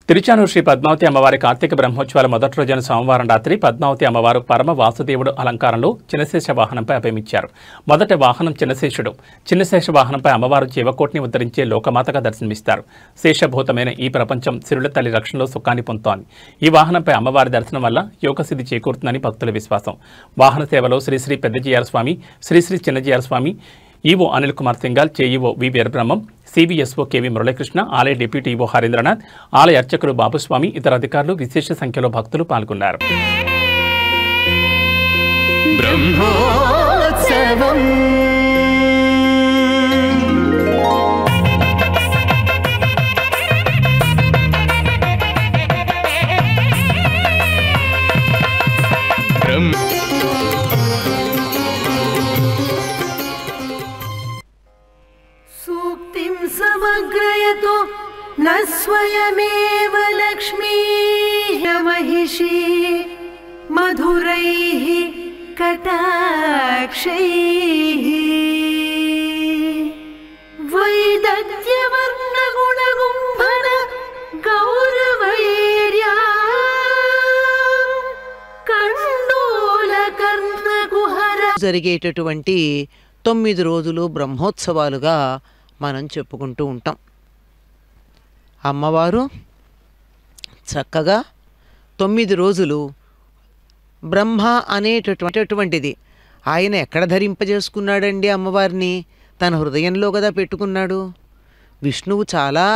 తిరుచానూరు శ్రీ పద్మావతి అమ్మవారి కార్తీక బ్రహ్మోత్సవాల మొదటి రోజైన సోమవారం రాత్రి పద్మావతి అమ్మవారు పరమ వాసుదేవుడు అలంకారంలో చిన్నశేష వాహనంపై అభిమించారు. మొదటి వాహనం చిన్నశేషుడు. చిన్నశేష వాహనంపై అమ్మవారు జీవకోటిని ఉద్ధరించే లోకమాతగా దర్శనమిస్తారు. శేషభూతమైన ఈ ప్రపంచం సిరుల తల్లి రక్షణలో సుఖాన్ని పొందుతోంది. ఈ వాహనంపై అమ్మవారి దర్శనం వల్ల యోగసిద్ధి చేకూరుతుందని భక్తుల విశ్వాసం. వాహన సేవలో శ్రీశ్రీ పెద్దజీఆర్ స్వామి, శ్రీశ్రీ చిన్నజీఆర్ స్వామి, ఈవో అనిల్ కుమార్ సింగాల్, చేఈఓ వి వీరబ్రహ్మం, సిబిఎస్ఓ కేవి మురళీకృష్ణ, ఆలయ డిప్యూటీ ఈవో హరీంద్రనాథ్, ఆలయ అర్చకులు బాబుస్వామి, ఇతర అధికారులు విశేష సంఖ్యలో భక్తులు పాల్గొన్నారు. బ్రహ్మోత్సవం समग्रयतो न स्वयमेव लक्ष्मीः महिषी मधुरैः कटाक्षैः वैदग्ध्यवर्णगुणगुम्भन गौरवैर्या कंडोलकर्णकुहर జరిగేటటువంటి 9 రోజులు బ్రహ్మోత్సవాలుగా మనం చెప్పుకుంటూ ఉంటాం. అమ్మవారు చక్కగా 9 రోజులు బ్రహ్మ అనేటటువంటిది ఆయన ఎక్కడ ధరింపజేసుకున్నాడండి అమ్మవారిని? తన హృదయంలో కదా పెట్టుకున్నాడు. విష్ణువు చాలా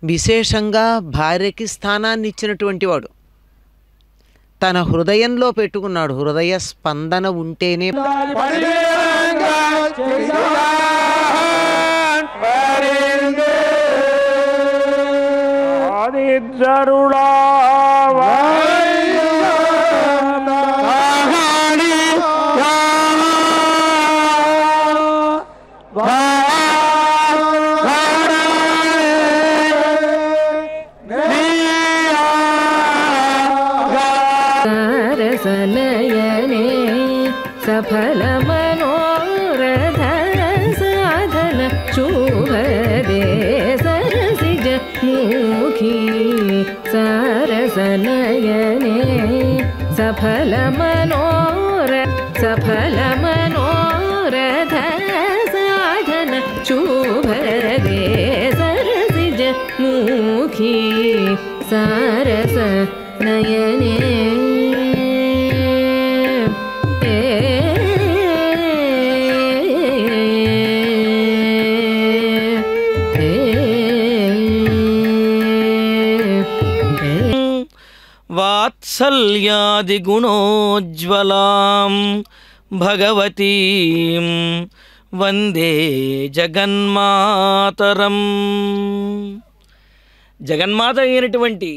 విశేషంగా భార్యకి స్థానాన్ని ఇచ్చినటువంటి వాడు. తన హృదయంలో పెట్టుకున్నాడు. హృదయ స్పందన ఉంటేనే सरसनयने सफल मनोरथ साधन शुभदे सरसिज मुखी सरसनयने सफल मनोरथ साधन शुभदे सरसिज मुखी सरस नयने వాత్సల్యాది గుణోజ్వలాం భగవతీం వందే జగన్మాతరం. జగన్మాత అయినటువంటి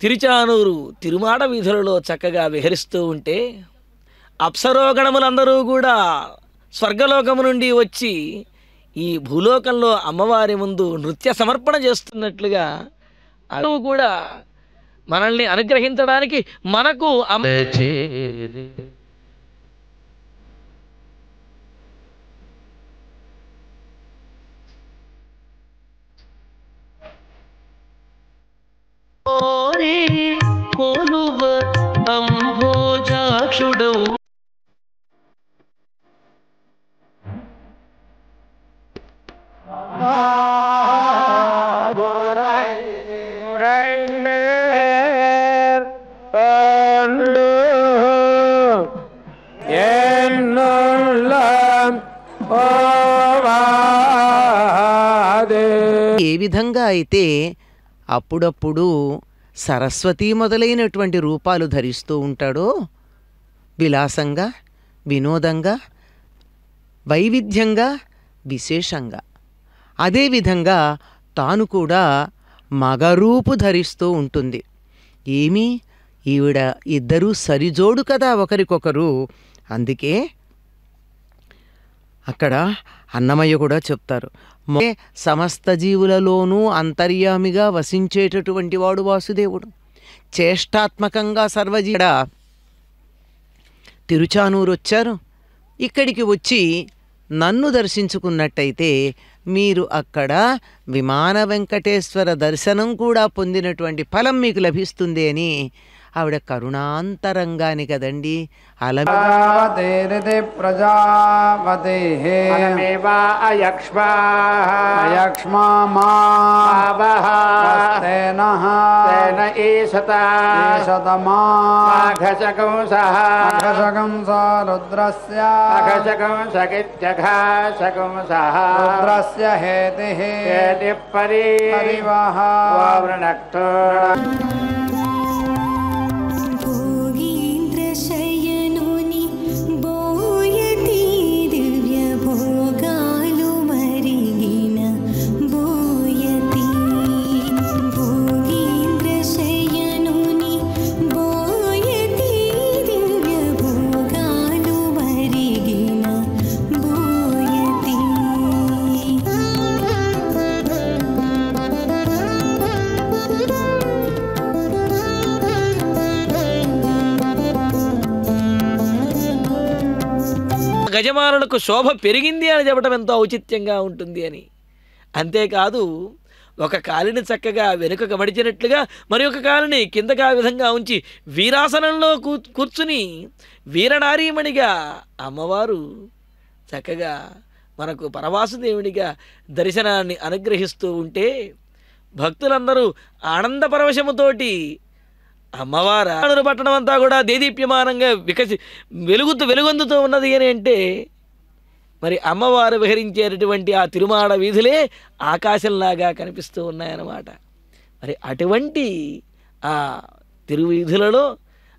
తిరుచానూరు తిరుమాడ వీధులలో చక్కగా విహరిస్తూ ఉంటే అప్సరోగణములందరూ కూడా స్వర్గలోకము నుండి వచ్చి ఈ భూలోకంలో అమ్మవారి ముందు నృత్య సమర్పణ చేస్తున్నట్లుగా అను కూడా మనల్ని అనుగ్రహించడానికి మనకు అంభోజాక్షుడౌ ఏ విధంగా అయితే అప్పుడప్పుడు సరస్వతి మొదలైనటువంటి రూపాలు ధరిస్తూ ఉంటాడో, విలాసంగా, వినోదంగా, వైవిధ్యంగా, విశేషంగా, అదేవిధంగా తాను కూడా మగరూపు ధరిస్తూ ఉంటుంది. ఏమీ ఈవిడ ఇద్దరూ సరిజోడు కదా ఒకరికొకరు. అందుకే అక్కడ అన్నమయ్య కూడా చెప్తారు, సమస్త జీవులలోనూ అంతర్యామిగా వసించేటటువంటి వాడు వాసుదేవుడు. చేష్టాత్మకంగా సర్వజీడ తిరుచానూరు వచ్చారు. ఇక్కడికి వచ్చి నన్ను దర్శించుకున్నట్టయితే మీరు అక్కడ విమాన వెంకటేశ్వర దర్శనం కూడా పొందినటువంటి ఫలం మీకు లభిస్తుంది అని ఆవిడ కరుణాంతరంగాని కదండి. గజమానులకు శోభ పెరిగింది అని చెప్పడం ఎంతో ఔచిత్యంగా ఉంటుంది అని. అంతేకాదు ఒక కాలిని చక్కగా వెనుకకు మడిచినట్లుగా మరి ఒక కాలిని కిందకు ఆ విధంగా ఉంచి వీరాసనంలో కూర్చుని వీరనారీమణిగా అమ్మవారు చక్కగా మనకు పరవాసుదేవునిగా దర్శనాన్ని అనుగ్రహిస్తూ ఉంటే భక్తులందరూ ఆనంద పరవశముతోటి అమ్మవారు పట్టణం అంతా కూడా దేదీప్యమానంగా వెలుగొందుతూ ఉన్నది అని అంటే మరి అమ్మవారు విహరించేటటువంటి ఆ తిరుమాడ వీధులే ఆకాశంలాగా కనిపిస్తూ ఉన్నాయన్నమాట. మరి అటువంటి ఆ తిరువీధులలో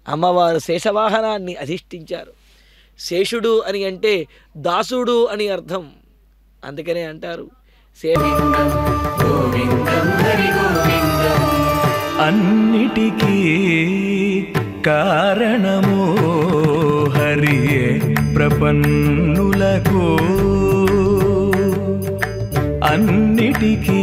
అమ్మవారు శేషవాహనాన్ని అధిష్ఠించారు. శేషుడు అని అంటే దాసుడు అని అర్థం. అందుకనే అంటారు అన్నిటికీ కారణము హరియే ప్రపన్నులకు, అన్నిటికీ